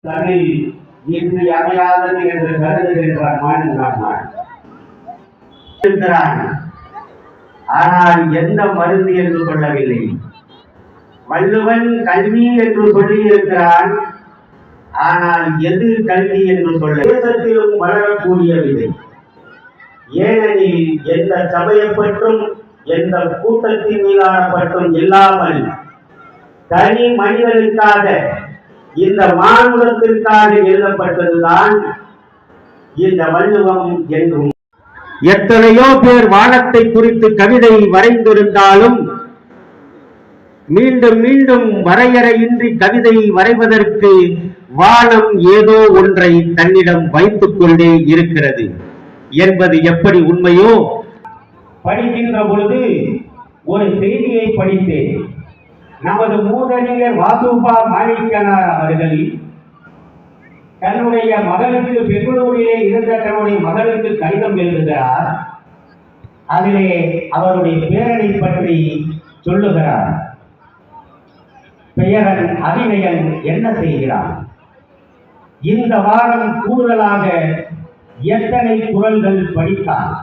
தமிழ் இன்று அமையாதது என்று கருதுகின்றான். ஆனால் எந்த மருந்து என்று சொல்லவில்லை. வள்ளுவன் கல்வி என்று சொல்லி இருக்கிறான். ஆனால் எது கல்வி என்று சொல்ல தேசத்திலும் வளரக்கூடிய விதை. ஏனெனில் எந்த சபையை பற்றும் எந்த கூட்டத்தின் மீதான பற்றும் இல்லாமல் தனி மனிதனுக்காக இந்த மானுடத்திற்காக எழுதப்பட்டதுதான் இந்த வள்ளுவம் என்றும். எத்தனையோ பேர் வானத்தை குறித்து கவிதை வரைந்திருந்தாலும் மீண்டும் மீண்டும் வரையறையின்றி கவிதை வரைவதற்கு வானம் ஏதோ ஒன்றை தன்னிடம் வைத்துக் கொண்டே இருக்கிறது என்பது எப்படி உண்மையோ, படிக்கின்ற பொழுது ஒரு செய்தியை படித்தேன். நமது மூதறிஞர் வாசுபா மாணிக்கனார் அவர்கள் தன்னுடைய மகளுக்கு பெங்களூரிலே இருந்த தன்னுடைய மகளுக்கு கடிதம் எழுதுகிறார். அதிலே அவருடைய பேரனை பற்றி சொல்லுகிறார். பெயரன் அபிநயன் என்ன செய்கிறான்? இந்த வாரம் கூடுதலாக எத்தனை குறள்கள் படித்தான்?